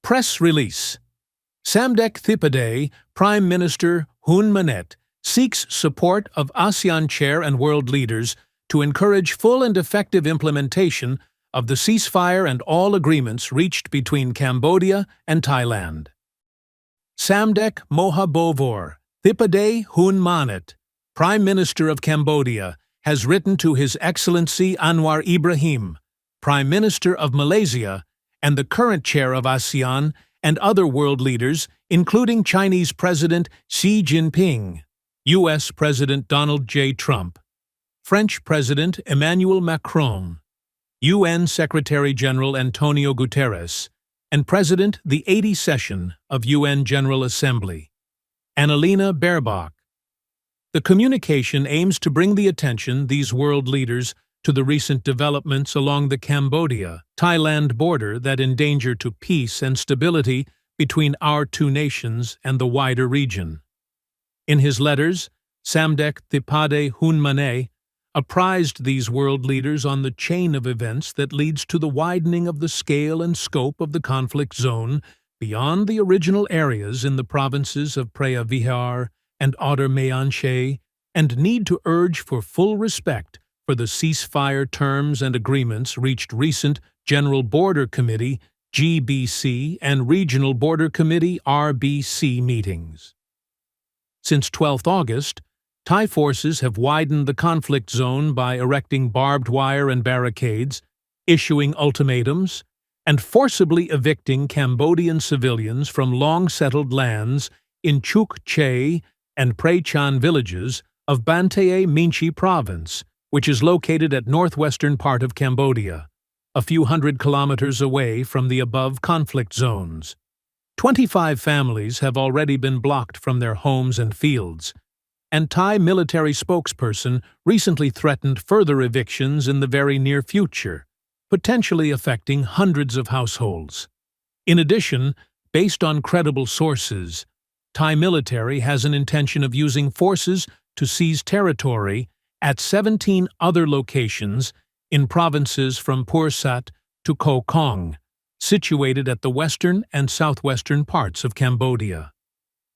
Press release. Samdech Thipadei, Prime Minister Hun Manet, seeks support of ASEAN chair and world leaders to encourage full and effective implementation of the ceasefire and all agreements reached between Cambodia and Thailand. Samdech Mohabovor Thipadei Hun Manet, Prime Minister of Cambodia, has written to His Excellency Anwar Ibrahim, Prime Minister of Malaysia, and the current chair of ASEAN and other world leaders, including Chinese President Xi Jinping, U.S. President Donald J. Trump, French President Emmanuel Macron, UN Secretary-General Antonio Guterres, and President the 80th Session of UN General Assembly, Annalena Baerbock. The communication aims to bring the attention these world leaders to the recent developments along the Cambodia-Thailand border that endanger to peace and stability between our two nations and the wider region. In his letters, Samdech Thipadei Hun Manet apprised these world leaders on the chain of events that leads to the widening of the scale and scope of the conflict zone beyond the original areas in the provinces of Preah Vihear and Otter Meanchey, and need to urge for full respect for the ceasefire terms and agreements reached recent General Border Committee (GBC) and Regional Border Committee (RBC) meetings. Since 12 August, Thai forces have widened the conflict zone by erecting barbed wire and barricades, issuing ultimatums, and forcibly evicting Cambodian civilians from long-settled lands in Chuk Chey and Prachan villages of Banteay Meanchey Province, which is located at northwestern part of Cambodia, a few hundred kilometers away from the above conflict zones. 25 families have already been blocked from their homes and fields, and Thai military spokesperson recently threatened further evictions in the very near future, potentially affecting hundreds of households. In addition, based on credible sources, Thai military has an intention of using forces to seize territory at 17 other locations in provinces from Pursat to Koh Kong, situated at the western and southwestern parts of Cambodia.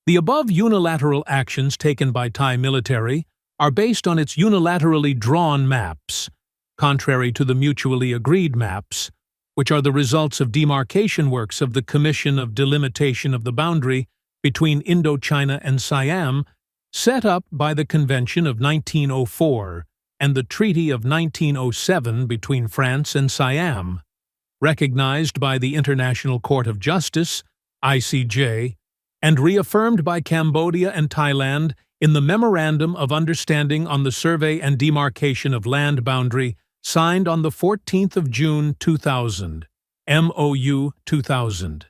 The above unilateral actions taken by Thai military are based on its unilaterally drawn maps, contrary to the mutually agreed maps, which are the results of demarcation works of the Commission of Delimitation of the Boundary between Indochina and Siam, set up by the Convention of 1904 and the Treaty of 1907 between France and Siam, recognized by the International Court of Justice, ICJ, and reaffirmed by Cambodia and Thailand in the Memorandum of Understanding on the Survey and Demarcation of Land Boundary signed on the 14th of June 2000, MOU 2000.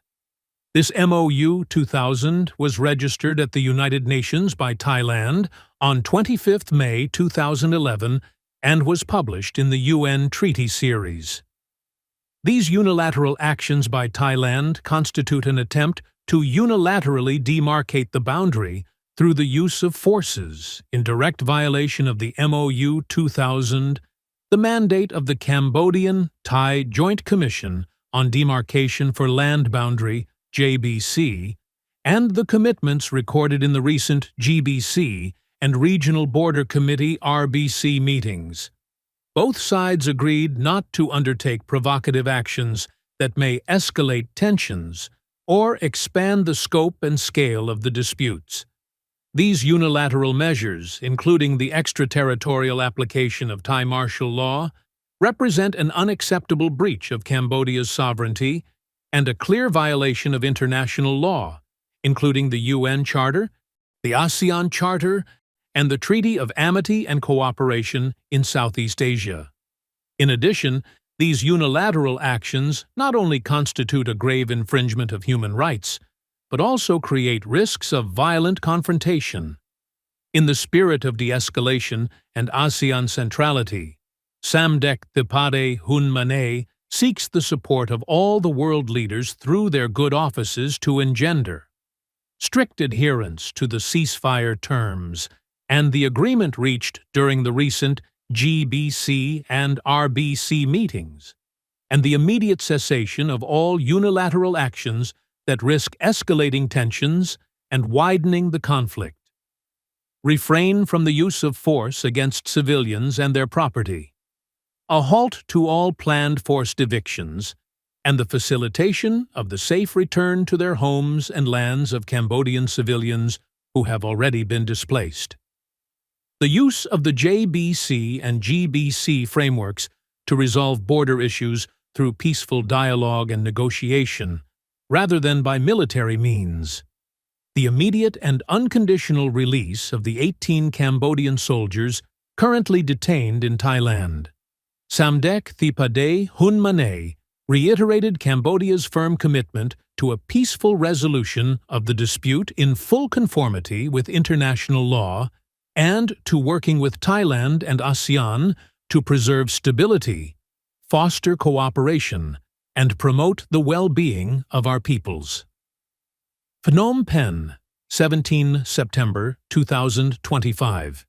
This MOU 2000 was registered at the United Nations by Thailand on 25 May 2011 and was published in the UN Treaty Series. These unilateral actions by Thailand constitute an attempt to unilaterally demarcate the boundary through the use of forces in direct violation of the MOU 2000, the mandate of the Cambodian-Thai Joint Commission on Demarcation for Land Boundary JBC, and the commitments recorded in the recent GBC and Regional Border Committee RBC meetings. Both sides agreed not to undertake provocative actions that may escalate tensions or expand the scope and scale of the disputes. These unilateral measures, including the extraterritorial application of Thai martial law, represent an unacceptable breach of Cambodia's sovereignty and a clear violation of international law, including the UN Charter, the ASEAN Charter, and the Treaty of Amity and Cooperation in Southeast Asia. In addition, these unilateral actions not only constitute a grave infringement of human rights, but also create risks of violent confrontation. In the spirit of de-escalation and ASEAN centrality, Samdech Thipadei Hun Manet seeks the support of all the world leaders through their good offices to engender strict adherence to the ceasefire terms and the agreement reached during the recent GBC and RBC meetings, and the immediate cessation of all unilateral actions that risk escalating tensions and widening the conflict. Refrain from the use of force against civilians and their property. A halt to all planned forced evictions, and the facilitation of the safe return to their homes and lands of Cambodian civilians who have already been displaced. The use of the JBC and GBC frameworks to resolve border issues through peaceful dialogue and negotiation, rather than by military means. The immediate and unconditional release of the 18 Cambodian soldiers currently detained in Thailand. Samdech Thipadei Hun Manet reiterated Cambodia's firm commitment to a peaceful resolution of the dispute in full conformity with international law and to working with Thailand and ASEAN to preserve stability, foster cooperation, and promote the well-being of our peoples. Phnom Penh, 17 September 2025.